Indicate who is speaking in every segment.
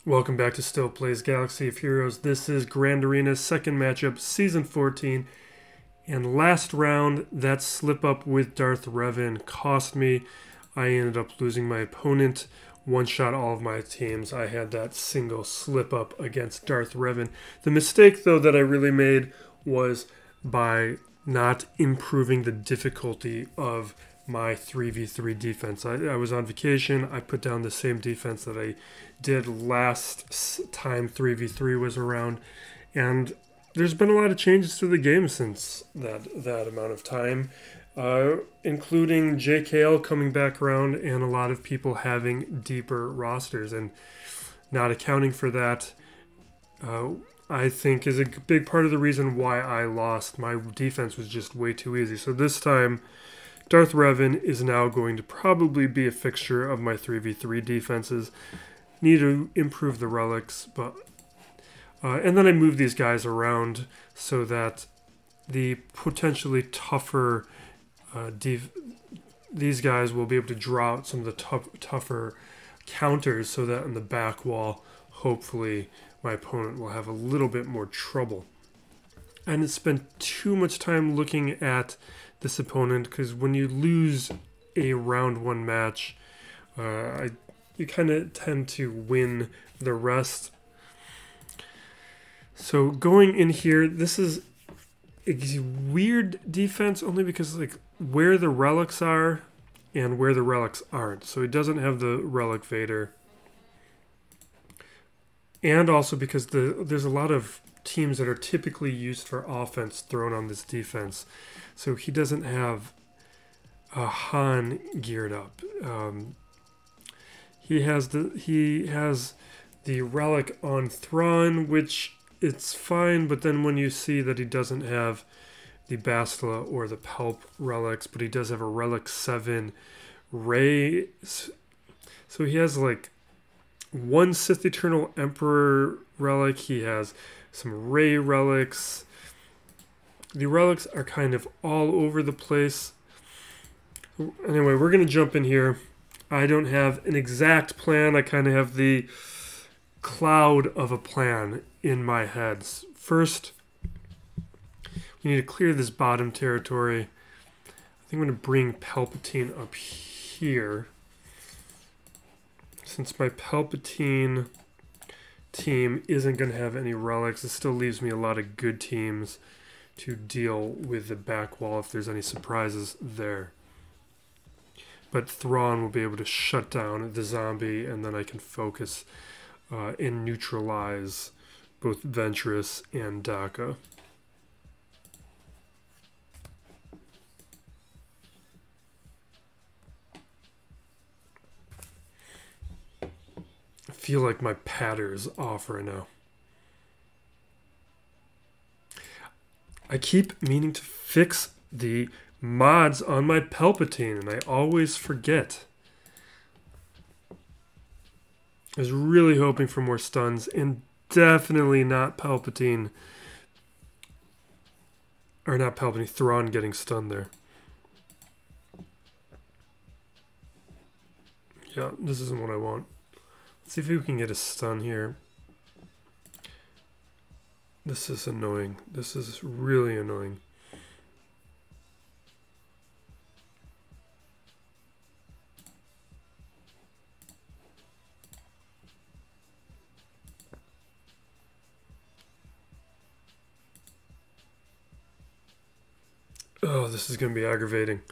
Speaker 1: Welcome back to Still Plays Galaxy of Heroes. This is Grand Arena's second matchup, Season 14. And last round, that slip up with Darth Revan cost me. I ended up losing my opponent, one-shot all of my teams. I had that single slip up against Darth Revan. The mistake, though, that I really made was by not improving the difficulty of my 3v3 defense. I was on vacation. I put down the same defense that I did last time 3v3 was around, and there's been a lot of changes to the game since that amount of time, including JKL coming back around and a lot of people having deeper rosters, and not accounting for that I think is a big part of the reason why I lost. My defense was just way too easy. So this time Darth Revan is now going to probably be a fixture of my 3v3 defenses. Need to improve the relics, but and then I move these guys around so that the potentially tougher these guys will be able to draw out some of the tougher counters, so that in the back wall, hopefully, my opponent will have a little bit more trouble. I didn't spend too much time looking at this opponent, because when you lose a round one match, you kind of tend to win the rest. So going in here, this is a weird defense only because like where the relics are and where the relics aren't. So he doesn't have the relic Vader. And also because there's a lot of teams that are typically used for offense thrown on this defense. So he doesn't have a Han geared up. He has the relic on Thrawn, which it's fine, but then when you see that he doesn't have the Bastilla or the Palp relics, but he does have a relic 7 Rey. So he has like one Sith Eternal Emperor relic. He has some Rey relics. The relics are kind of all over the place. Anyway, we're going to jump in here. I don't have an exact plan. I kind of have the cloud of a plan in my head. First, we need to clear this bottom territory. I think I'm going to bring Palpatine up here. Since my Palpatine team isn't going to have any relics, it still leaves me a lot of good teams to deal with the back wall if there's any surprises there. But Thrawn will be able to shut down the zombie, and then I can focus and neutralize both Ventress and Daka. I feel like my patter's off right now. I keep meaning to fix the mods on my Palpatine, and I always forget. I was really hoping for more stuns, and definitely not Palpatine. Or not Palpatine, Thrawn getting stunned there. Yeah, this isn't what I want. Let's see if we can get a stun here. This is annoying. This is really annoying. Oh, this is going to be aggravating.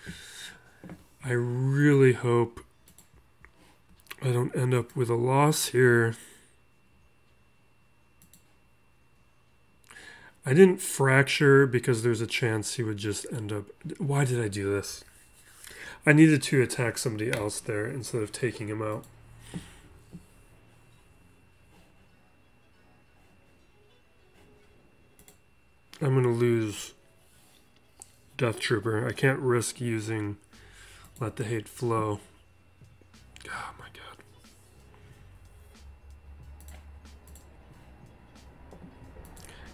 Speaker 1: I really hope I don't end up with a loss here. I didn't fracture because there's a chance he would just end up... Why did I do this? I needed to attack somebody else there instead of taking him out. I'm going to lose Death Trooper. I can't risk using Let the Hate Flow. Oh my god.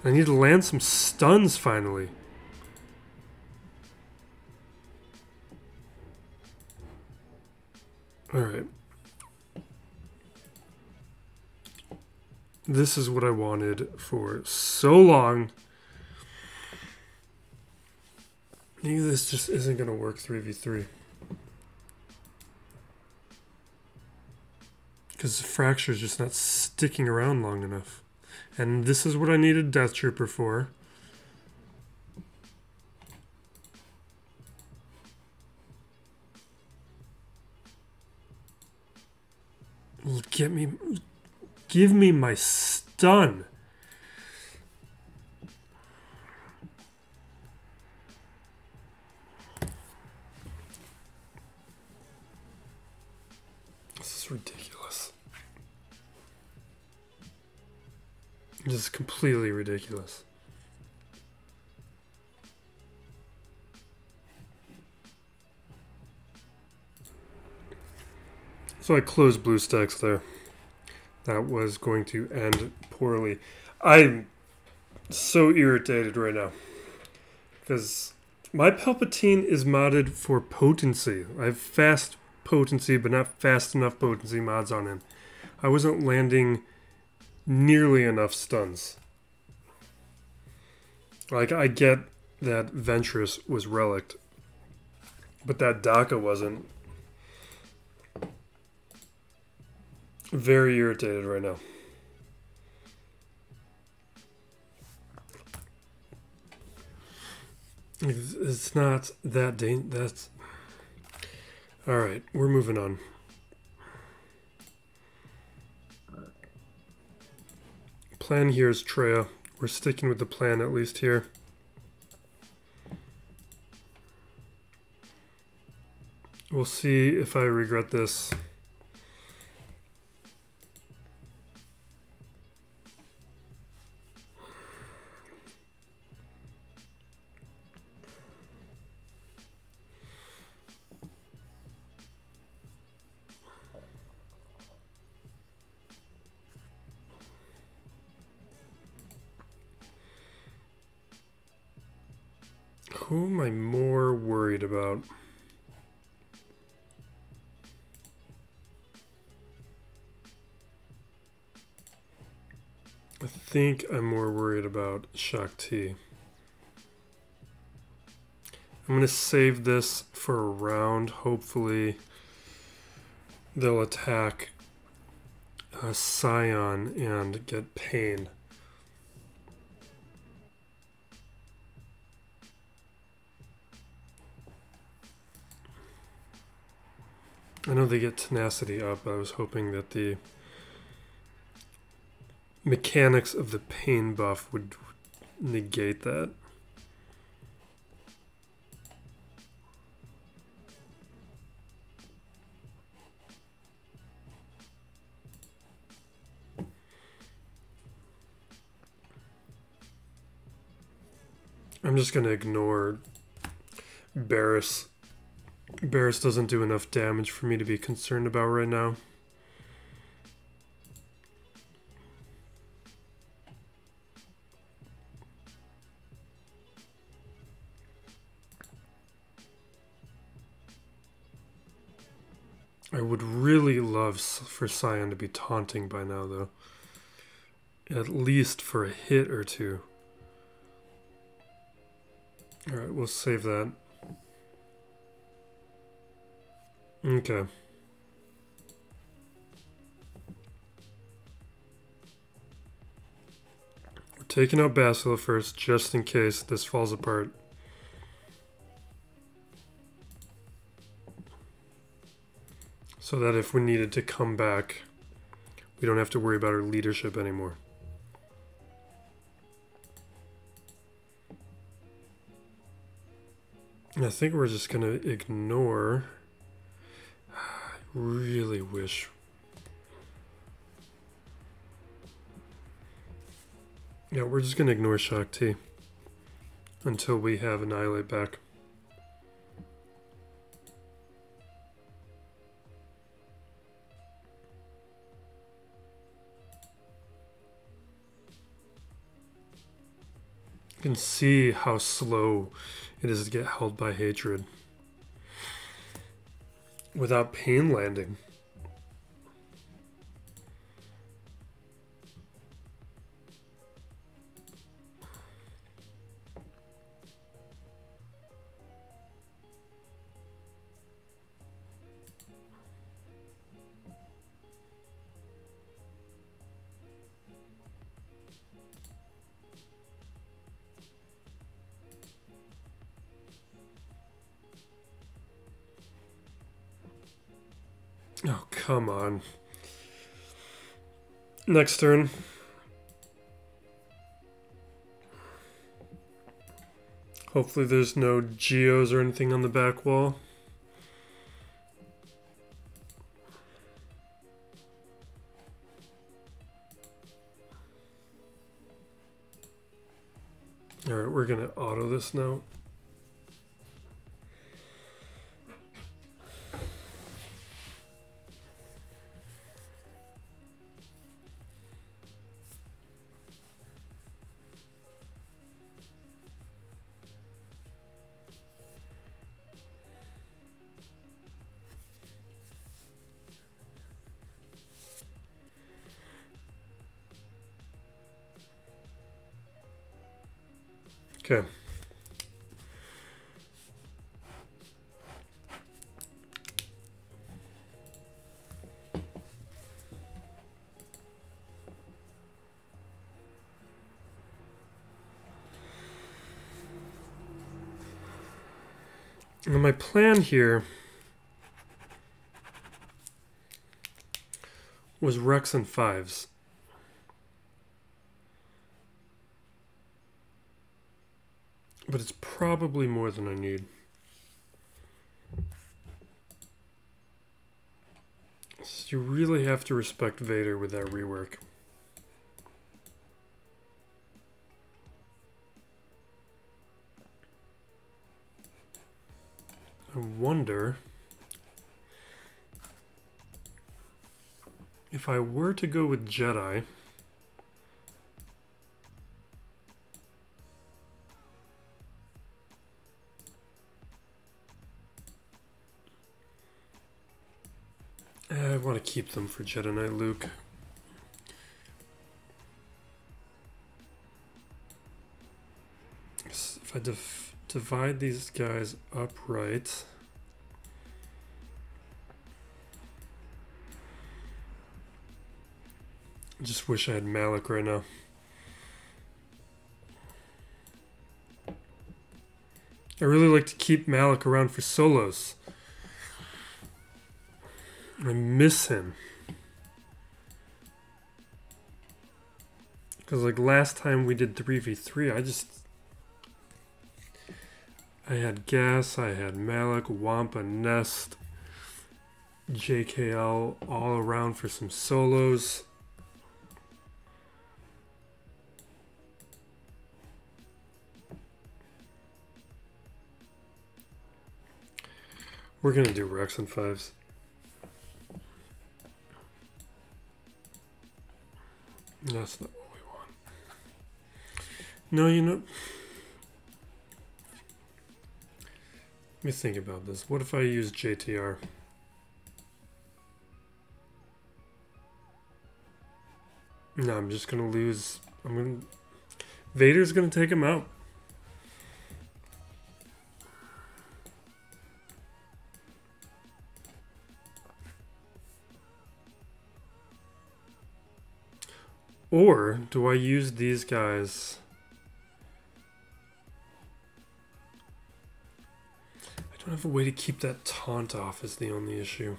Speaker 1: I need to land some stuns finally. Alright. This is what I wanted for so long. Maybe this just isn't going to work 3v3. Because the fracture's just not sticking around long enough. And this is what I needed Death Trooper for. Give me my stun. This is ridiculous. This is completely ridiculous. So I closed blue stacks there. That was going to end poorly. I'm so irritated right now. Because my Palpatine is modded for potency. I have fast potency, but not fast enough potency mods on him. I wasn't landing nearly enough stuns. Like, I get that Ventress was relicked, but that Daka wasn't. Very irritated right now. It's not that that's all right. We're moving on. Plan here is Traya. We're sticking with the plan at least here. We'll see if I regret this. Who am I more worried about? I think I'm more worried about Shakti. I'm going to save this for a round. Hopefully they'll attack Scion and get pain. I know they get tenacity up. I was hoping that the mechanics of the pain buff would negate that. I'm just going to ignore Barriss. Barriss doesn't do enough damage for me to be concerned about right now. I would really love for Scion to be taunting by now, though. At least for a hit or two. Alright, we'll save that. Okay. We're taking out Bastilla first, just in case this falls apart. So that if we needed to come back, we don't have to worry about our leadership anymore. I think we're just going to ignore... I really wish... Yeah, we're just going to ignore Shakti until we have Annihilate back. You can see how slow it is to get held by hatred without pain landing. come on. Next turn. Hopefully there's no geos or anything on the back wall. Alright, we're gonna auto this now. Okay. Now my plan here was Rex and 5s. But it's probably more than I need. So you really have to respect Vader with that rework. I wonder if I were to go with Jedi. I want to keep them for Jedi Knight Luke. If I divide these guys upright, I just wish I had Malak right now. I really like to keep Malak around for solos. I miss him. Because like last time we did 3v3, I had Gas, I had Malak, Wampa, Nest, JKL all around for some solos. We're gonna do Rex and 5s. That's not what we want. No, you know... Let me think about this. What if I use JTR? No, I'm just gonna lose... Vader's gonna take him out. Or do I use these guys? I don't have a way to keep that taunt off is the only issue.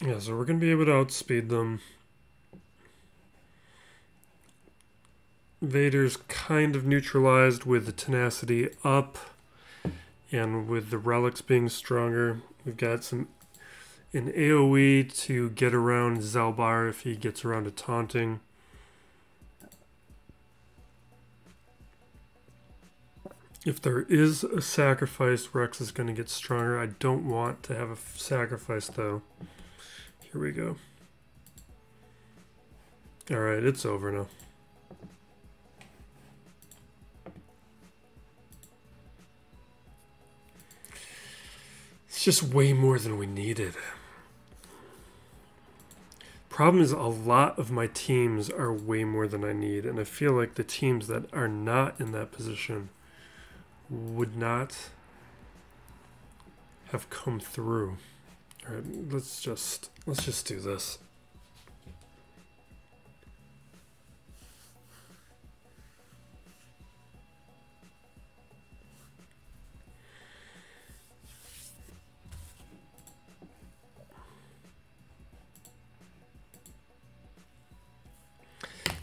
Speaker 1: Yeah, so we're going to be able to outspeed them. Vader's kind of neutralized with the tenacity up and with the relics being stronger. We've got an AoE to get around Zelbar if he gets around to taunting. If there is a sacrifice, Rex is going to get stronger. I don't want to have a sacrifice though. Here we go. Alright, it's over now. It's just way more than we needed. Problem is, a lot of my teams are way more than I need, and I feel like the teams that are not in that position would not have come through. All right, let's just do this.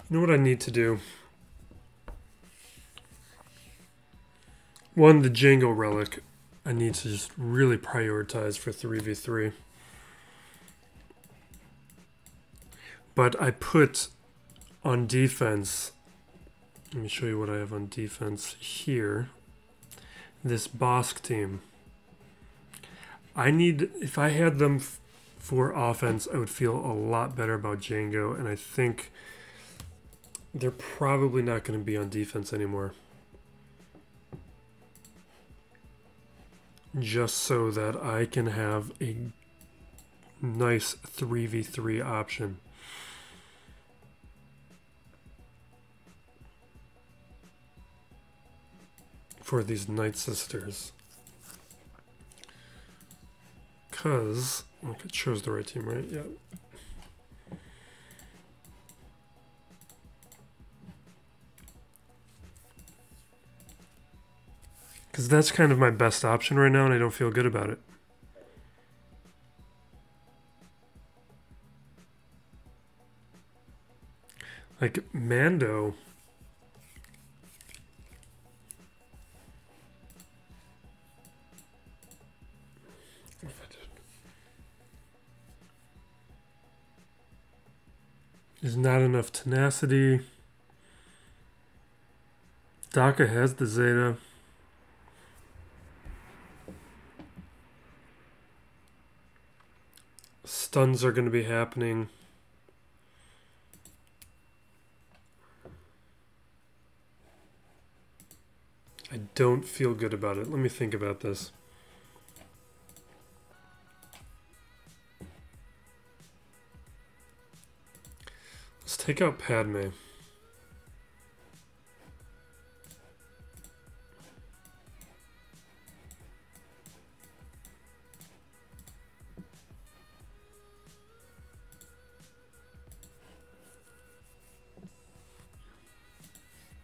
Speaker 1: You know what I need to do? One, the Jango relic, I need to just really prioritize for 3v3. But I put on defense, let me show you what I have on defense here, this Bosk team. I need, if I had them for offense, I would feel a lot better about Jango, and I think they're probably not going to be on defense anymore. Just so that I can have a nice 3v3 option. For these Night Sisters. Because, okay, it shows the right team, right? Yeah. Because that's kind of my best option right now, and I don't feel good about it. Like, Mando is not enough tenacity. Daka has the Zeta. Stuns are going to be happening. I don't feel good about it. Let me think about this. Let's take out Padme.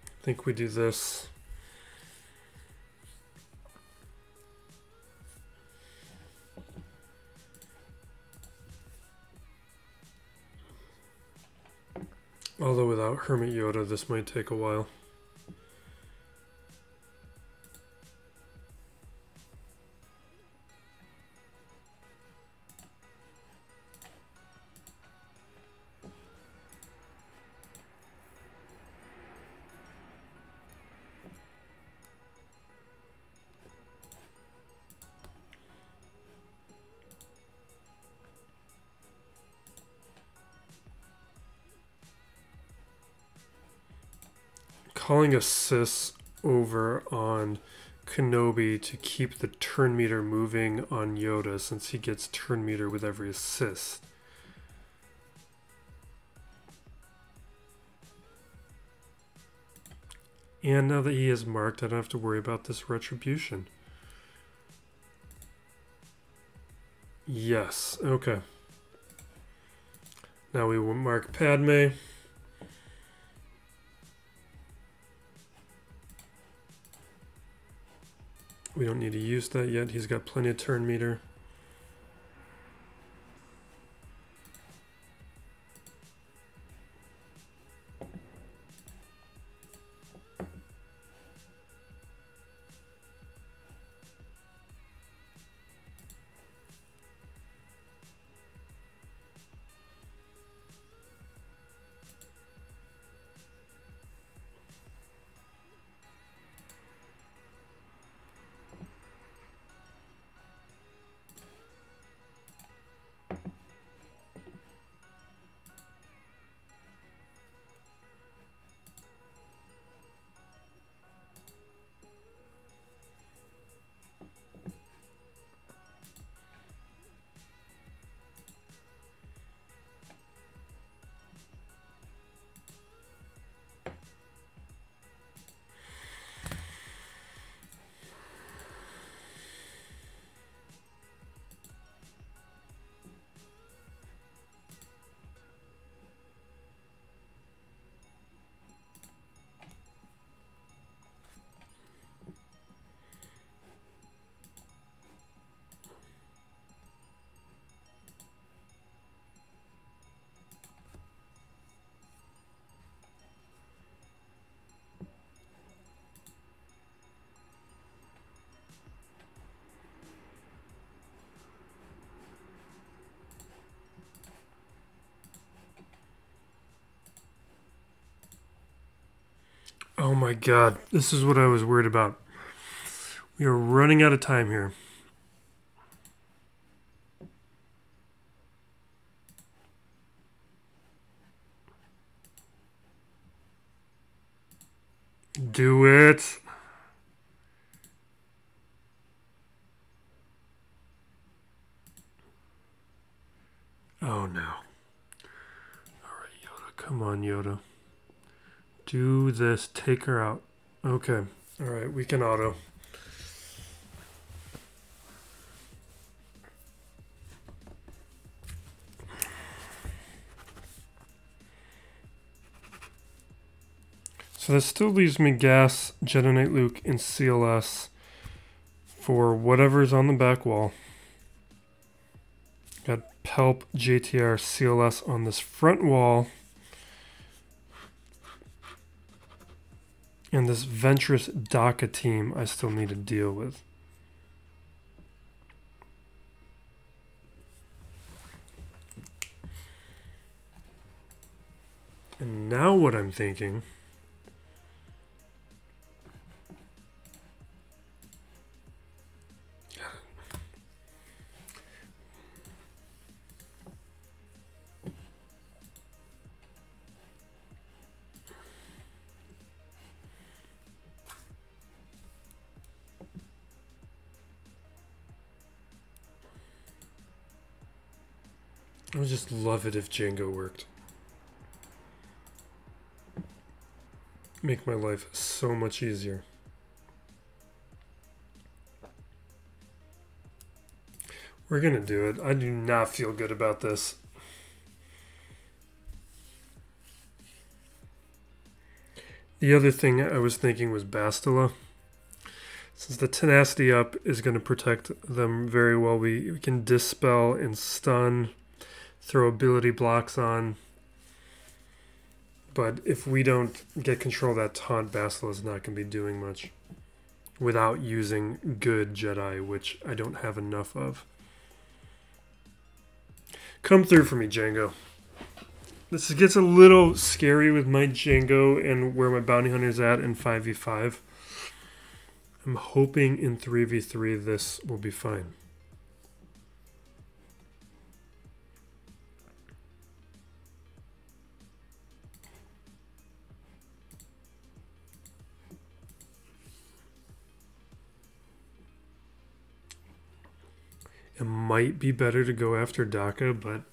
Speaker 1: I think we do this. Although without Hermit Yoda, this might take a while. Calling a sis over on Kenobi to keep the turn meter moving on Yoda, since he gets turn meter with every assist. And now that he is marked, I don't have to worry about this retribution. Yes, okay. Now we will mark Padme. We don't need to use that yet. He's got plenty of turn meter. Oh my god, this is what I was worried about. We are running out of time here. Do it. Oh no. Alright, Yoda. Come on, Yoda. Do this. Take her out. Okay. Alright, we can auto. So that still leaves me Gas, Jedi Knight Luke, and CLS for whatever's on the back wall. Got Palp, JTR, CLS on this front wall. And this Ventress DACA team I still need to deal with. And now what I'm thinking... I would just love it if Jango worked. Make my life so much easier. We're gonna do it. I do not feel good about this. The other thing I was thinking was Bastilla. Since the tenacity up is going to protect them very well, we can dispel and stun, throw ability blocks on. But if we don't get control of that taunt, Bastilla is not going to be doing much without using good Jedi, which I don't have enough of. Come through for me, Jango. This gets a little scary with my Jango and where my bounty hunter's at in 5v5. I'm hoping in 3v3 this will be fine. It might be better to go after DACA, but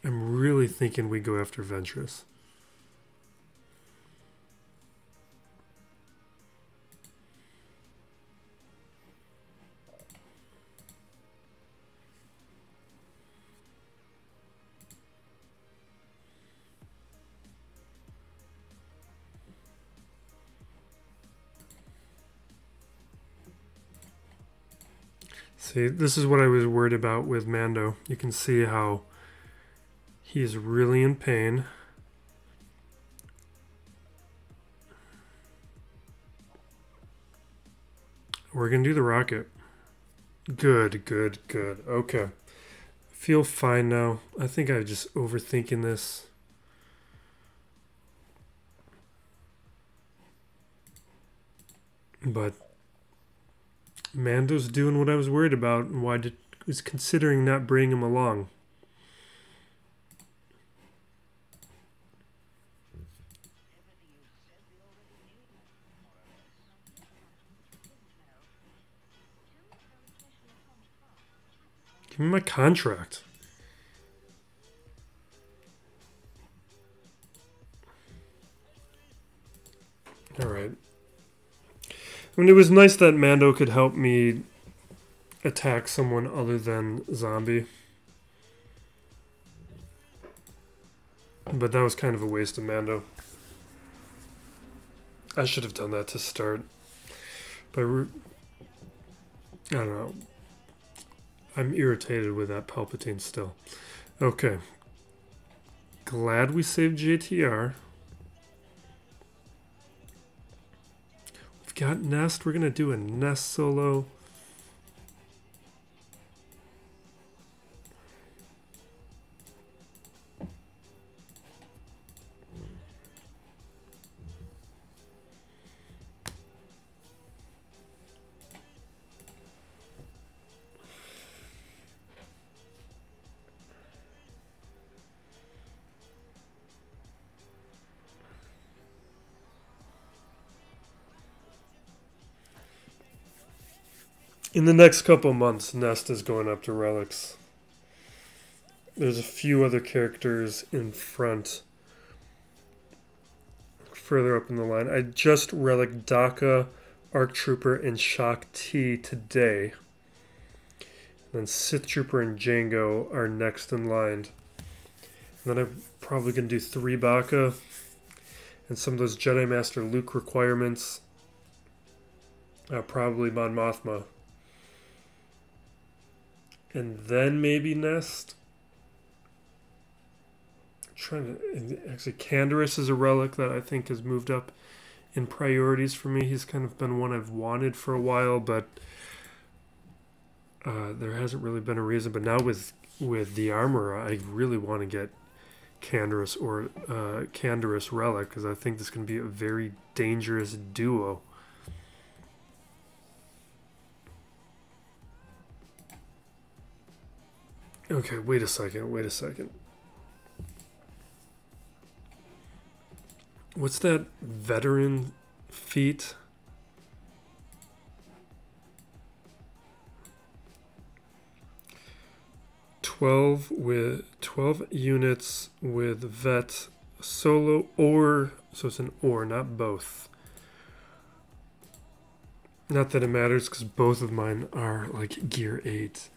Speaker 1: I'm really thinking we go after Ventress. See, this is what I was worried about with Mando. You can see how he's really in pain. We're going to do the rocket. Good, good, good. Okay. Feel fine now. I think I'm just overthinking this. But Mando's doing what I was worried about and why I was considering not bringing him along. Give me my contract. All right. I mean, it was nice that Mando could help me attack someone other than Zombie. But that was kind of a waste of Mando. I should have done that to start. But I don't know. I'm irritated with that Palpatine still. Okay. Glad we saved JTR. We've got Nest. We're going to do a Nest solo. In the next couple months, Nest is going up to relics. There's a few other characters in front, further up in the line. I just relic Daka, Arc Trooper, and Shock T today. And then Sith Trooper and Jango are next in line. And then I'm probably going to do 3 Baka and some of those Jedi Master Luke requirements. Probably Mon Mothma. And then maybe Nest. Actually, Canderous is a relic that I think has moved up in priorities for me. He's kind of been one I've wanted for a while, but there hasn't really been a reason. But now with the armor, I really want to get Canderous or Canderous relic, because I think this can be a very dangerous duo. Okay, wait a second. What's that veteran feat? Twelve units with vet solo or, so it's an or, not both. Not that it matters, because both of mine are like gear 8.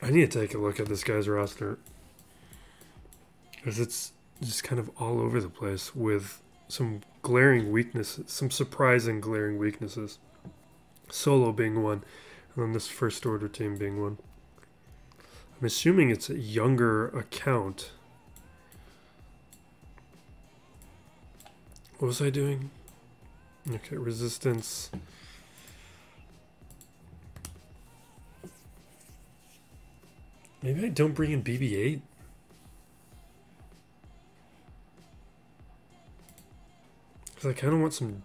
Speaker 1: I need to take a look at this guy's roster, because it's just kind of all over the place with some glaring weaknesses, some surprising glaring weaknesses. Solo being one, and then this First Order team being one. I'm assuming it's a younger account. What was I doing? Okay, resistance. Maybe I don't bring in BB-8? Because I kind of want some...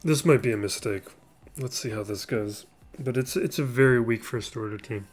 Speaker 1: This might be a mistake. Let's see how this goes. But it's a very weak First Order team.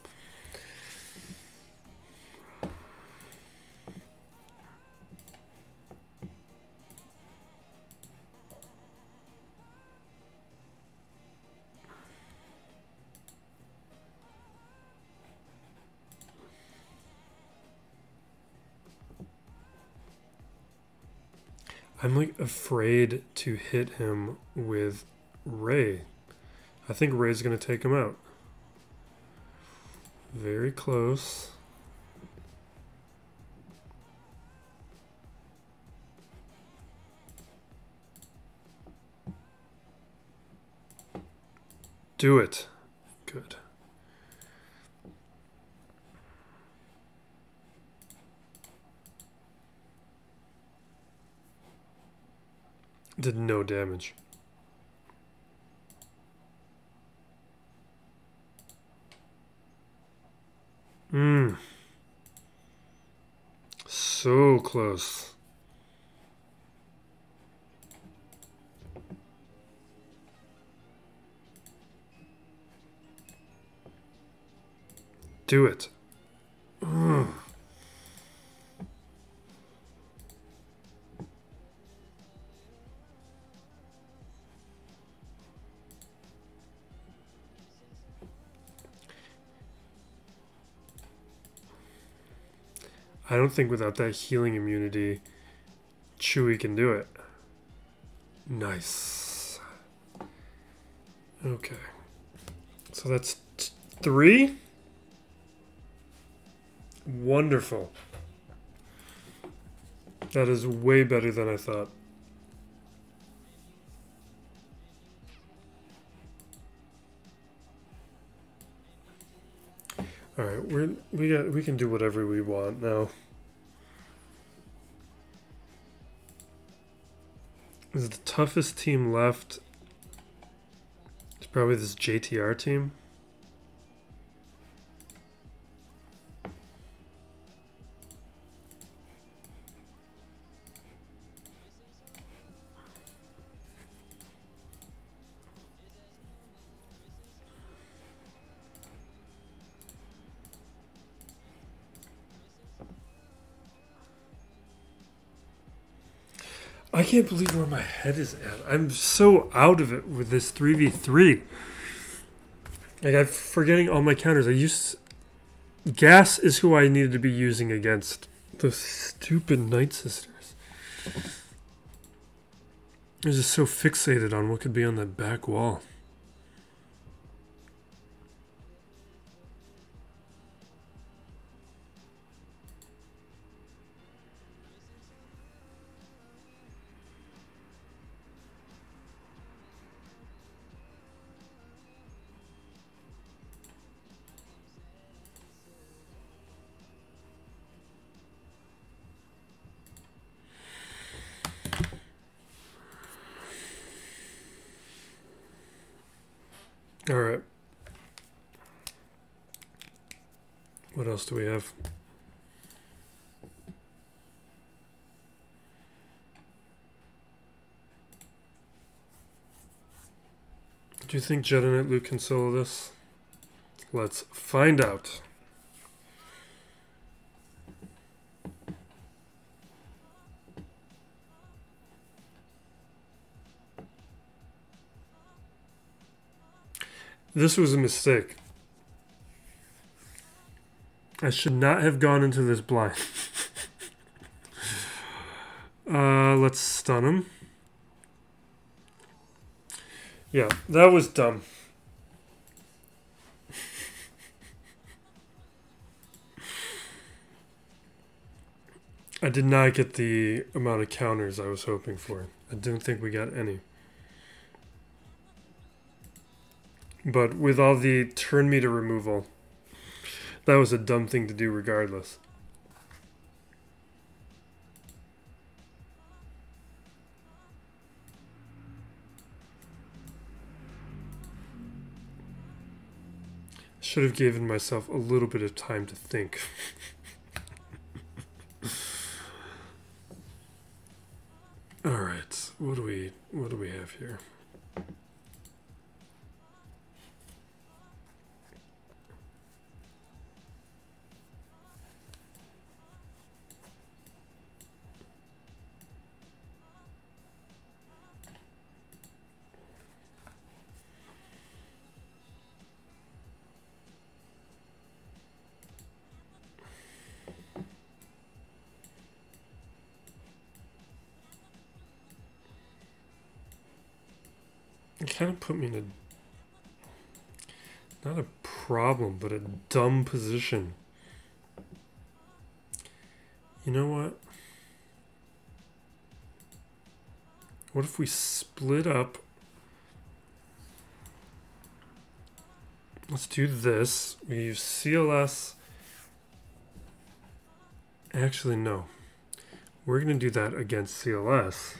Speaker 1: I'm like afraid to hit him with Rey. I think Rey's going to take him out. Very close. Do it. Good. Did no damage. So close. Do it. Ugh. I don't think without that healing immunity, Chewie can do it. Nice. Okay. So that's 3? Wonderful. That is way better than I thought. All right, we can do whatever we want now. Is the toughest team left? It's probably this JTR team. I can't believe where my head is at. I'm so out of it with this 3v3. Like, I'm forgetting all my counters. Gas is who I needed to be using against those stupid Night Sisters. I was just so fixated on what could be on that back wall. All right. What else do we have? Do you think Jedi Knight Luke can solo this? Let's find out. This was a mistake. I should not have gone into this blind. Let's stun him. Yeah, that was dumb. I did not get the amount of counters I was hoping for. I don't think we got any. But with all the turn meter removal, that was a dumb thing to do regardless. Should have given myself a little bit of time to think. All right, what do we have here? It kind of put me in a, not a problem, but a dumb position. You know what? What if we split up? Let's do this. We use CLS. Actually, no. We're going to do that against CLS.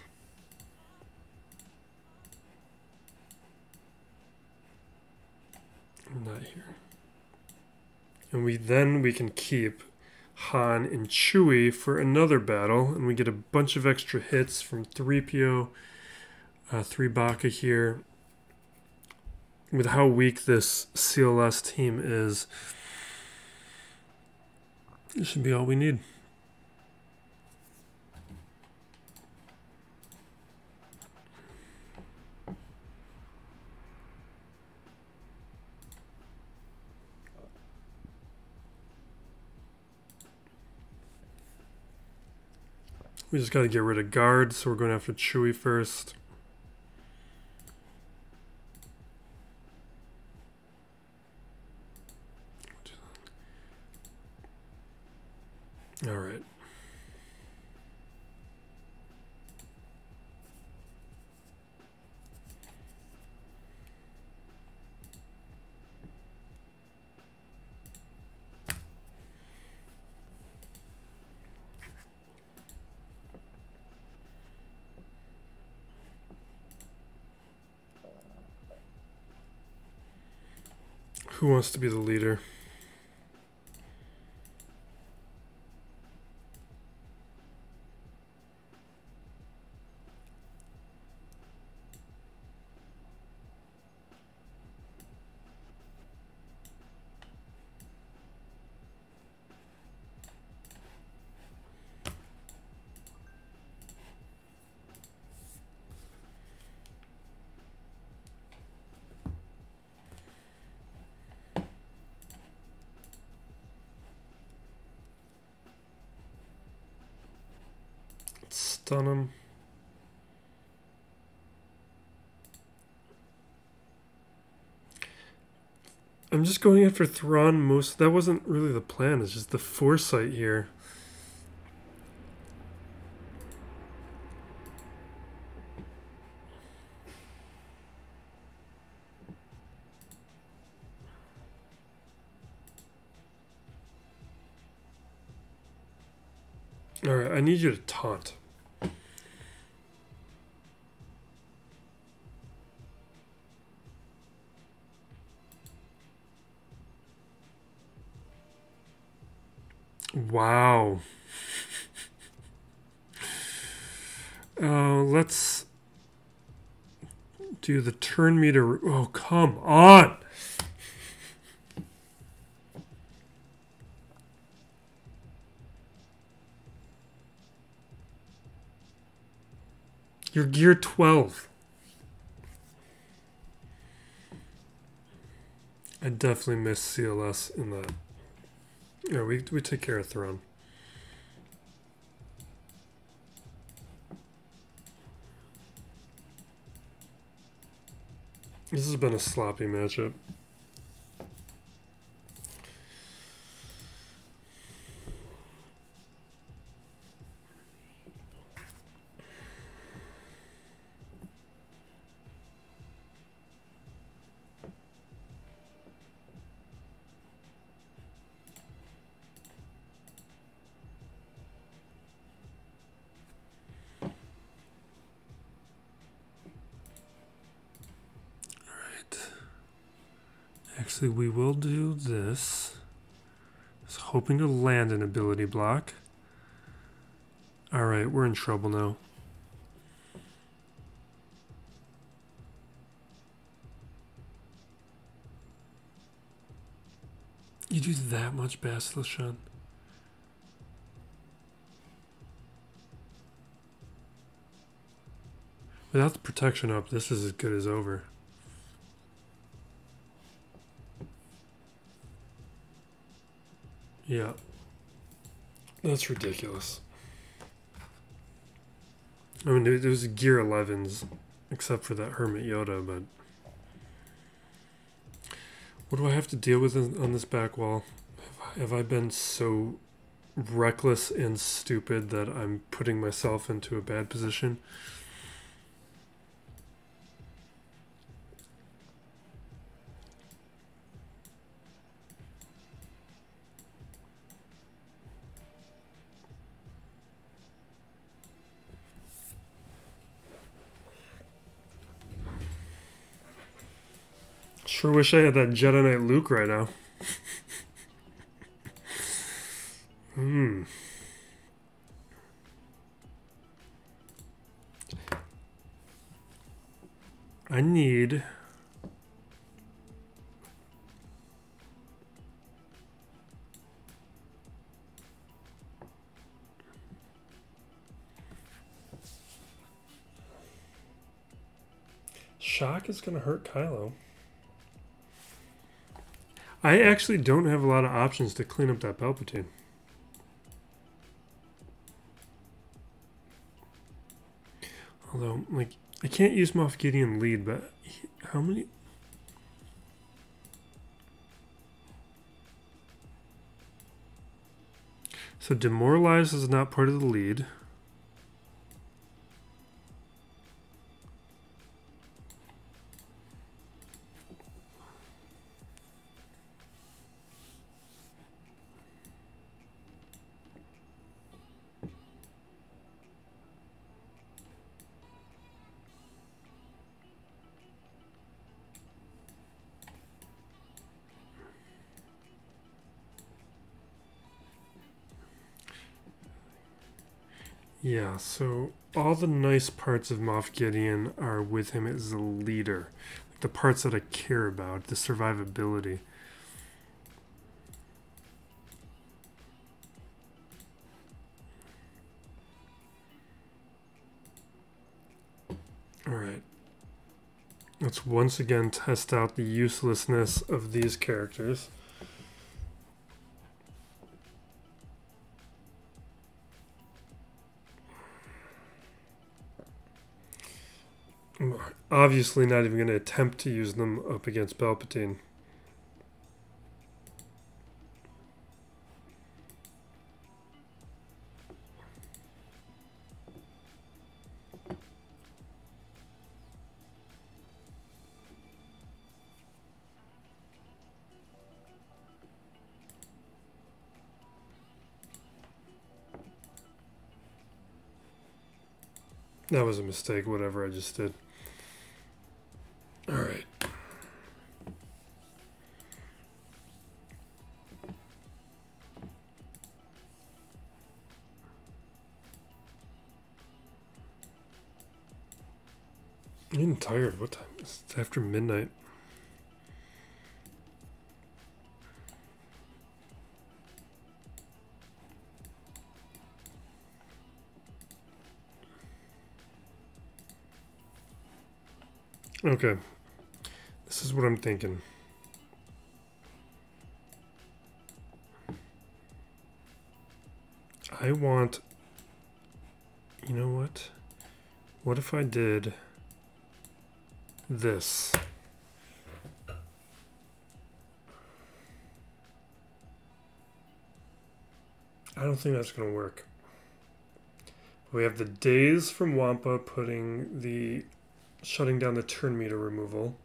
Speaker 1: Not here. And we can keep Han and Chewie for another battle, and we get a bunch of extra hits from 3PO, 3 Baka here. With how weak this CLS team is, this should be all we need. We just got to get rid of guards, so we're going after Chewie first. All right. Who wants to be the leader? stun him. I'm just going in for Thrawn most. That wasn't really the plan. It's just the foresight here. Alright, I need you to taunt. Wow. Let's do the turn meter. Oh, come on. You're gear 12. I definitely missed CLS in that. Yeah, we take care of Thrawn. This has been a sloppy matchup. Actually, we will do this. I was hoping to land an ability block. Alright, we're in trouble now. You do that much Basilisk, Sean? Without the protection up, this is as good as over. Yeah. That's ridiculous. I mean, it was gear 11s, except for that Hermit Yoda, but... What do I have to deal with on this back wall? Have I been so reckless and stupid that I'm putting myself into a bad position? Sure wish I had that Jedi Knight Luke right now. I need... Shock is going to hurt Kylo. I actually don't have a lot of options to clean up that Palpatine. Although, like, I can't use Moff Gideon lead, but how many... So Demoralize is not part of the lead. Yeah, so all the nice parts of Moff Gideon are with him as a leader. Like the parts that I care about, the survivability. Alright. Let's once again test out the uselessness of these characters. I'm obviously not even going to attempt to use them up against Palpatine. That was a mistake, whatever I just did. Alright. I'm getting tired. What time? It's after midnight. Okay, this is what I'm thinking. I want, you know what? What if I did this? I don't think that's going to work. We have the days from Wampa putting the shutting down the turn meter removal.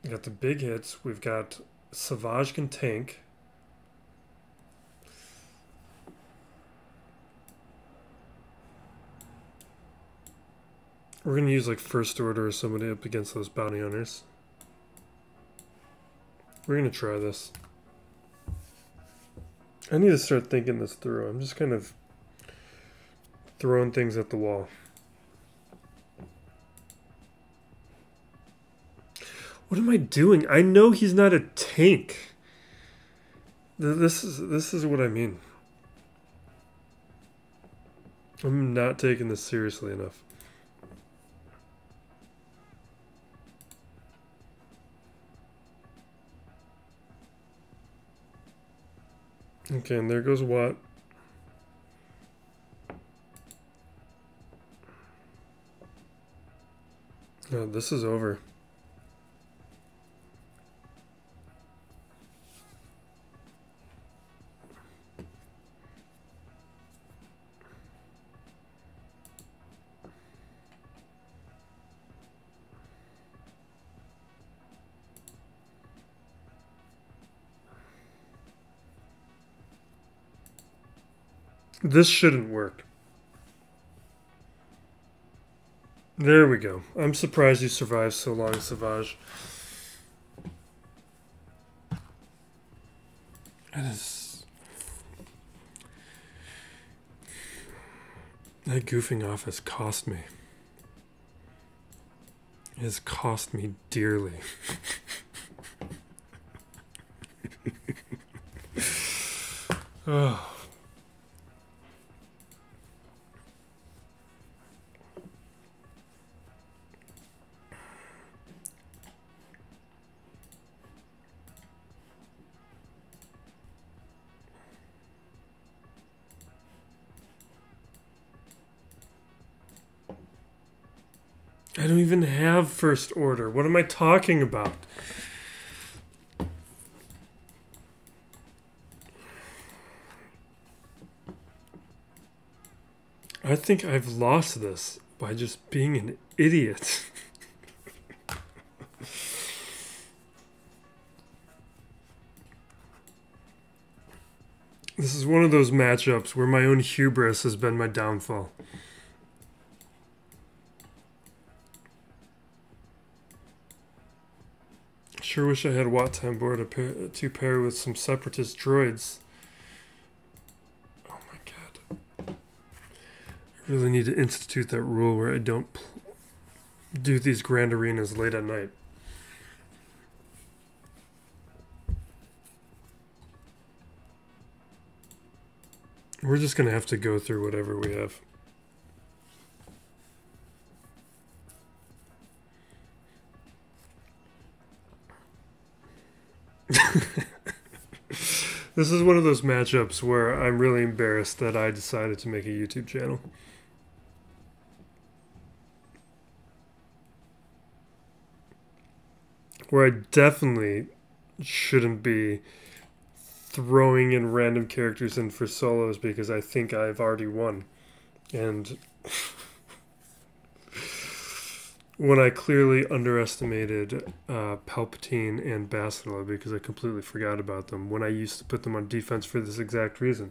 Speaker 1: We got the big hits. We've got Salvage can tank. We're gonna use like First Order or somebody up against those bounty hunters. We're gonna try this. I need to start thinking this through. I'm just kind of throwing things at the wall. What am I doing? I know he's not a tank. This is what I mean. I'm not taking this seriously enough. Okay, and there goes Watt. No, this is over. This shouldn't work. There we go. I'm surprised you survived so long, Savage. That goofing off has cost me. It has cost me dearly. Oh. I don't even have First Order. What am I talking about? I think I've lost this by just being an idiot. This is one of those matchups where my own hubris has been my downfall. Sure wish I had Watt on board to pair with some separatist droids. Oh my god. I really need to institute that rule where I don't do these grand arenas late at night. We're just going to have to go through whatever we have. This is one of those matchups where I'm really embarrassed that I decided to make a YouTube channel. Where I definitely shouldn't be throwing in random characters in for solos because I think I've already won. And when I clearly underestimated Palpatine and Bastilla because I completely forgot about them when I used to put them on defense for this exact reason.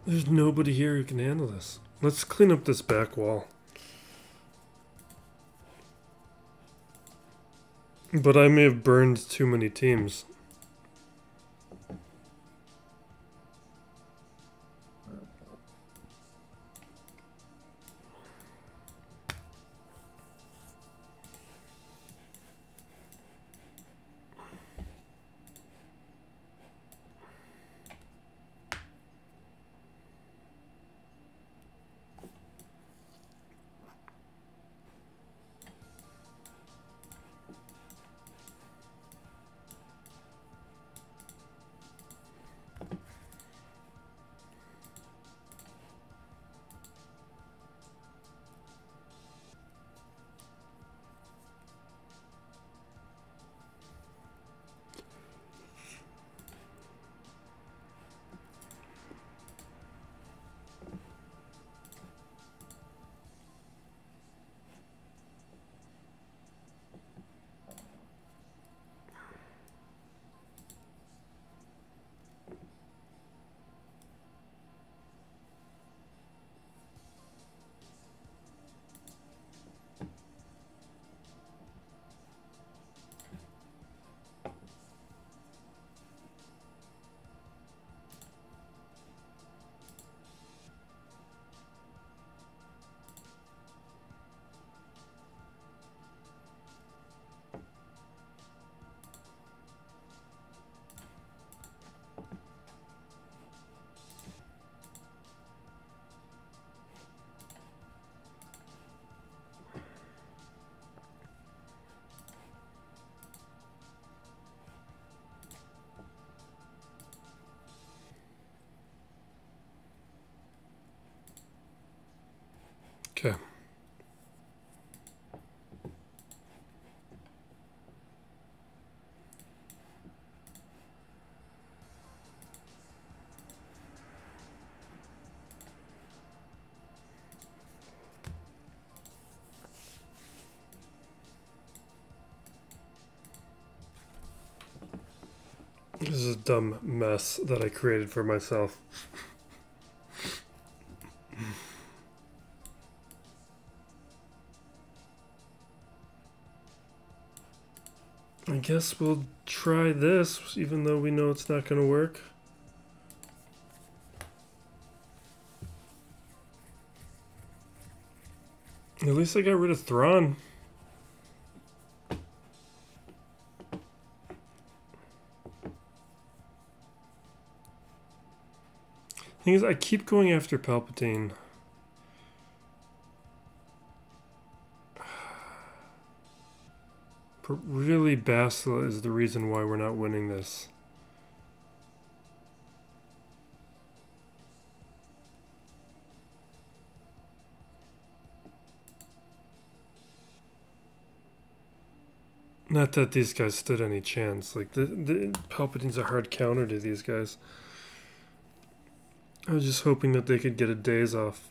Speaker 1: There's nobody here who can handle this. Let's clean up this back wall. But I may have burned too many teams. Okay. This is a dumb mess that I created for myself. I guess we'll try this, even though we know it's not going to work. At least I got rid of Thrawn. Thing is, I keep going after Palpatine. But really, Bastilla is the reason why we're not winning this. Not that these guys stood any chance. Like, the Palpatine's a hard counter to these guys. I was just hoping that they could get a days off.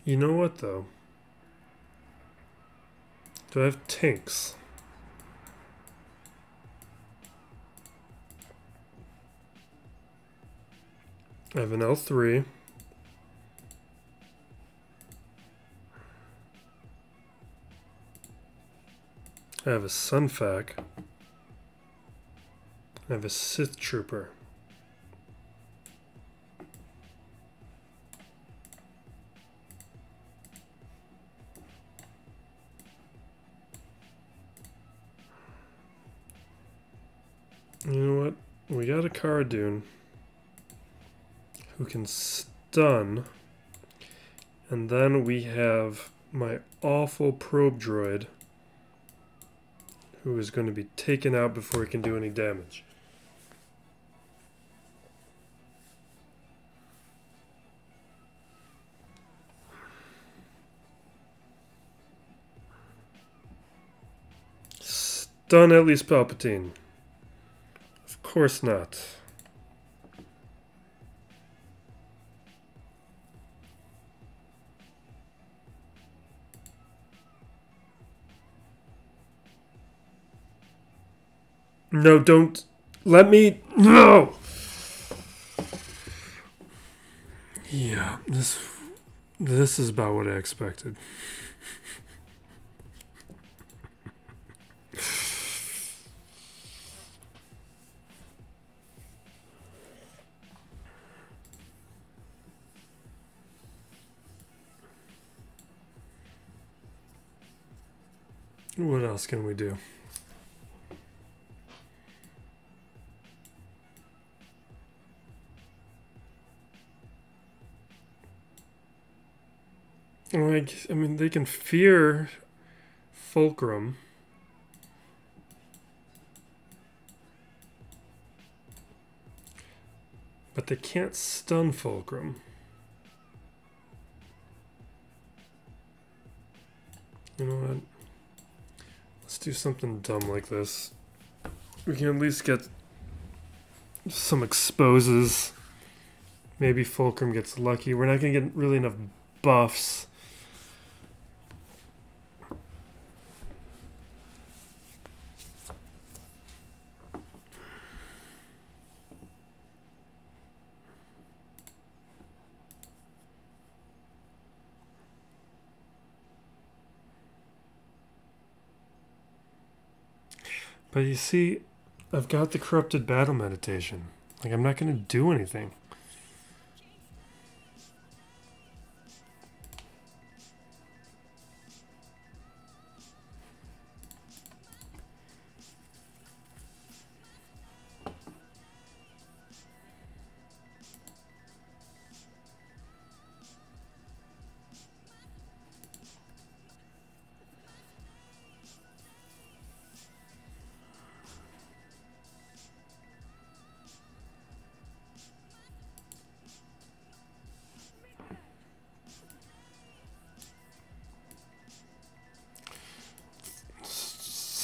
Speaker 1: You know what, though? Do I have tanks? I have an L3. I have a Sunfac. I have a Sith Trooper. You know what? We got a Cara who can stun. And then we have my awful probe droid who is going to be taken out before he can do any damage. Stun at least Palpatine. Of course not. No, don't let me. No. Yeah, this is about what I expected. What else can we do? Like, I mean, they can fear Fulcrum. But they can't stun Fulcrum. You know what? Let's do something dumb like this. We can at least get some exposes. Maybe Fulcrum gets lucky. We're not going to get really enough buffs. But you see, I've got the corrupted battle meditation. Like, I'm not going to do anything.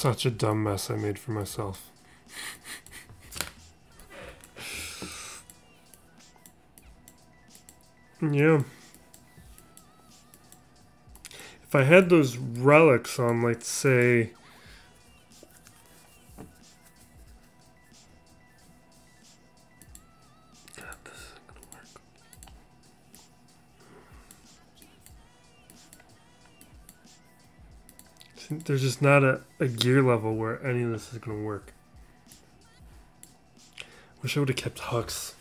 Speaker 1: Such a dumb mess I made for myself. Yeah. If I had those relics on, like, say... God, this isn't gonna work. There's just not a gear level where any of this is going to work. Wish I would have kept Hux.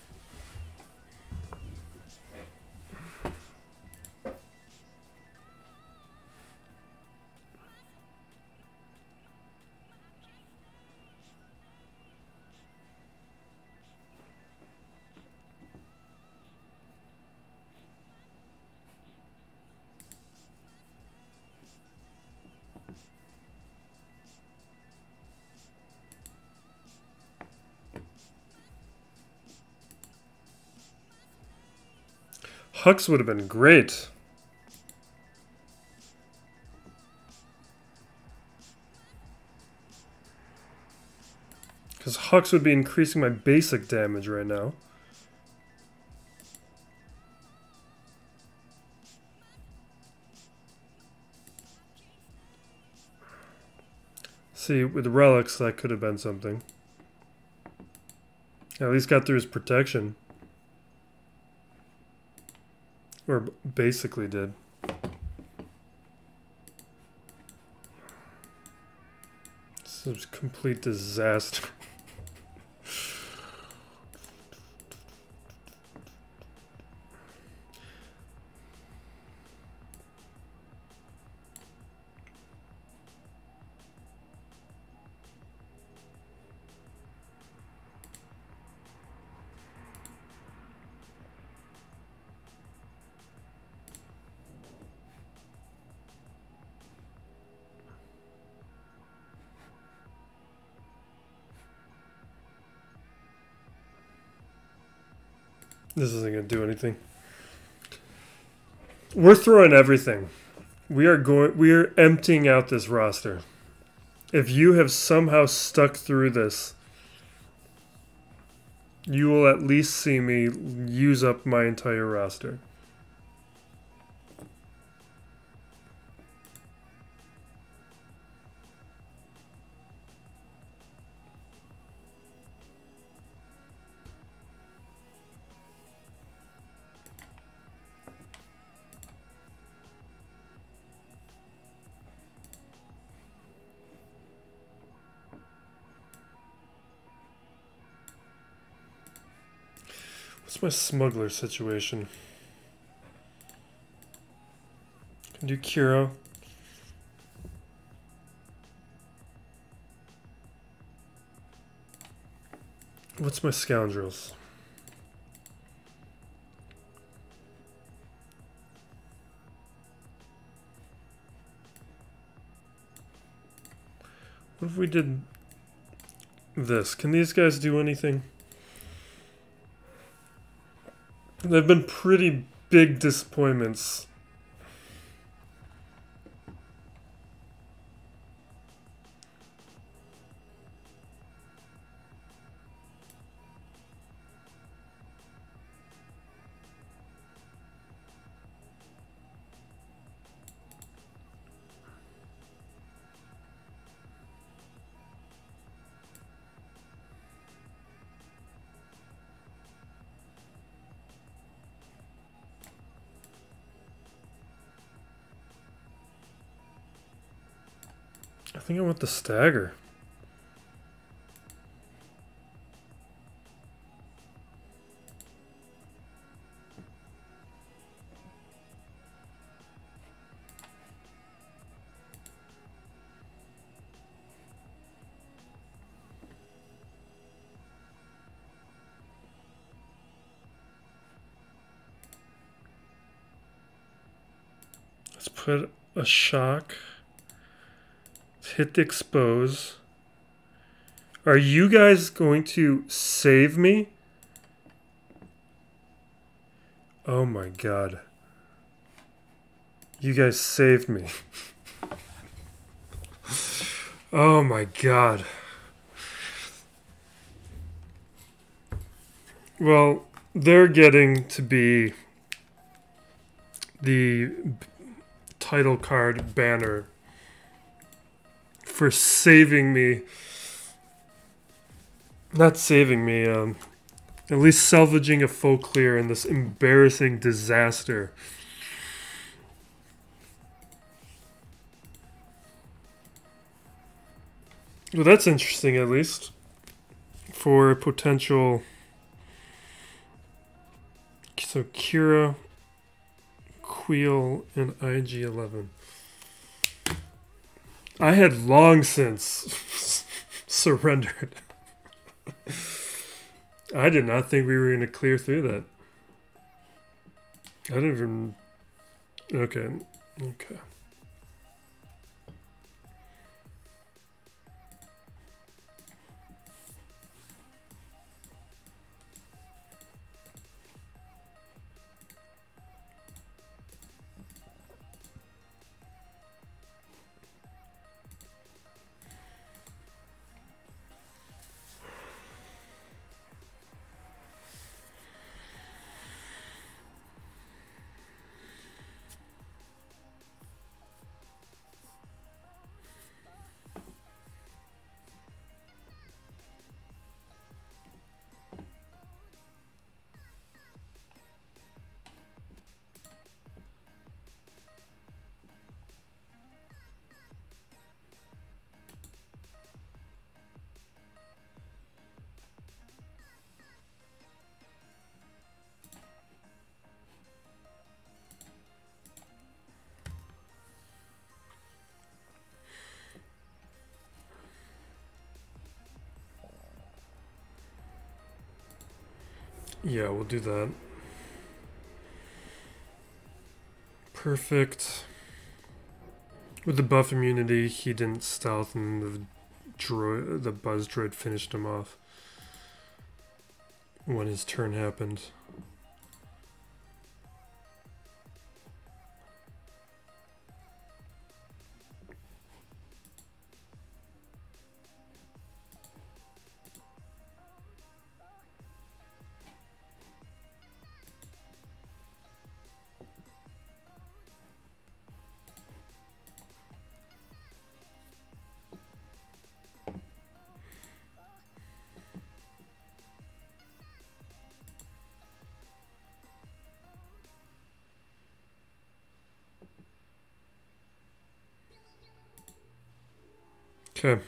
Speaker 1: Hux would have been great. Because Hux would be increasing my basic damage right now. See, with relics, that could have been something. At least got through his protection. Or basically did. This is a complete disaster. This isn't going to do anything. We're throwing everything. We are emptying out this roster. If you have somehow stuck through this, you will at least see me use up my entire roster. What's my smuggler situation? Can do Qira. What's my scoundrels? What if we did this? Can these guys do anything? They've been pretty big disappointments. I think I want the stagger. Let's put a shock. Hit the expose. Are you guys going to save me? Oh my god. You guys saved me. Oh my god. Well, they're getting to be the title card banner for saving me. Not saving me, at least salvaging a full clear in this embarrassing disaster. Well, that's interesting, at least. For a potential... So, Qira, Kuiil, and IG-11. I had long since surrendered. I did not think we were going to clear through that. I didn't even... Okay. Okay. Yeah, we'll do that. Perfect. With the buff immunity, he didn't stealth, and the buzz droid finished him off when his turn happened. Okay.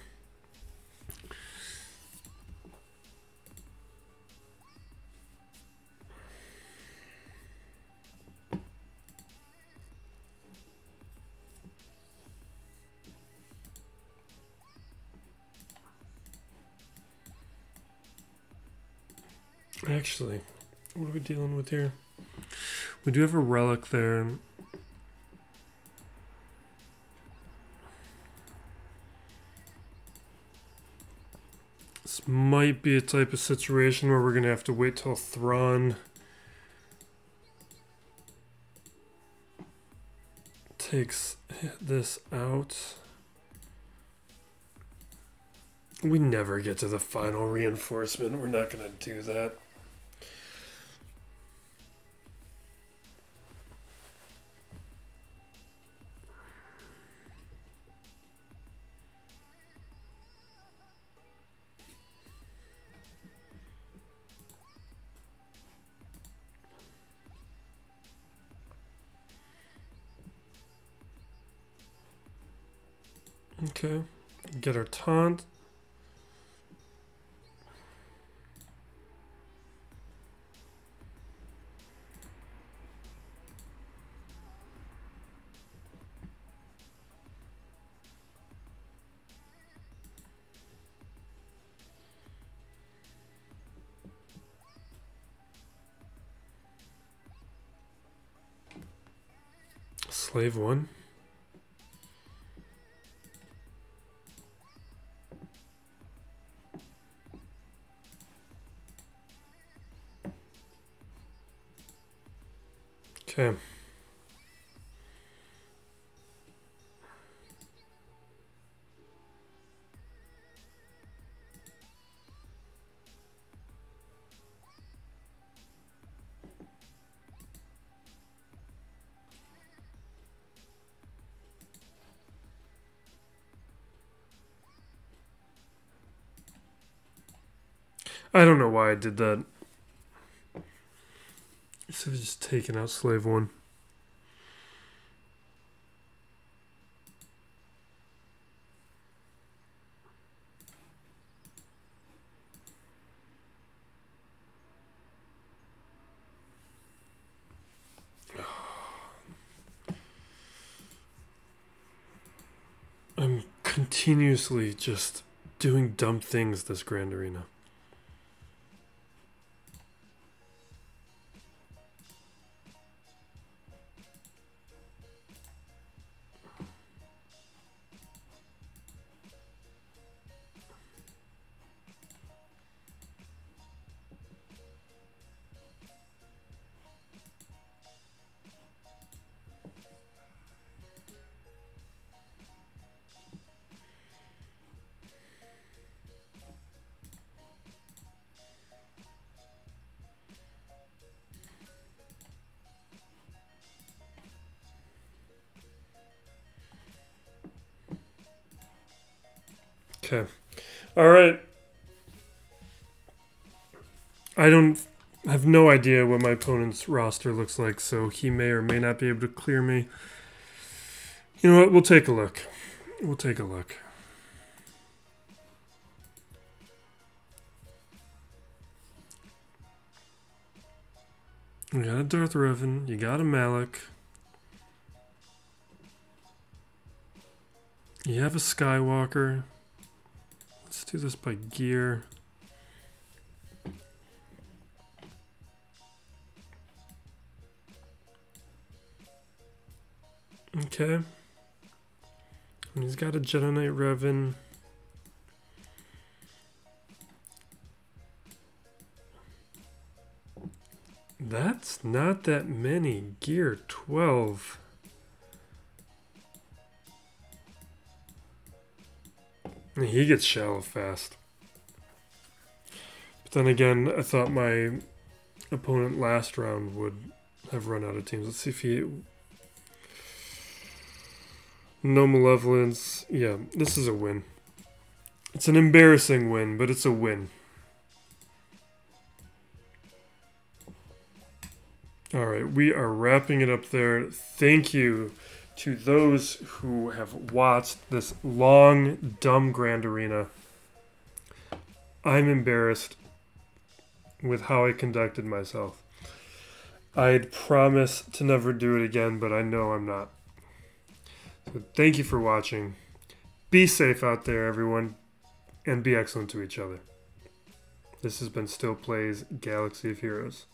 Speaker 1: Actually, what are we dealing with here? We do have a relic there. This might be a type of situation where we're going to have to wait till Thrawn takes this out. We never get to the final reinforcement. We're not going to do that. Okay, get our taunt. Slave one. Okay. I don't know why I did that. Instead of just taking out slave one. I'm continuously just doing dumb things this Grand Arena. Okay. All right. I have no idea what my opponent's roster looks like, so he may or may not be able to clear me. You know what? We'll take a look. We'll take a look. You got a Darth Revan. You got a Malak. You have a Skywalker. Let's do this by gear. Okay. And he's got a Jedi Knight Revan. That's not that many. Gear 12. And he gets shallow fast. But then again, I thought my opponent last round would have run out of teams. Let's see if he... No malevolence. Yeah, this is a win. It's an embarrassing win, but it's a win. Alright, we are wrapping it up there. Thank you to those who have watched this long, dumb Grand Arena, I'm embarrassed with how I conducted myself. I'd promise to never do it again, but I know I'm not. So thank you for watching. Be safe out there, everyone, and be excellent to each other. This has been Still Plays Galaxy of Heroes.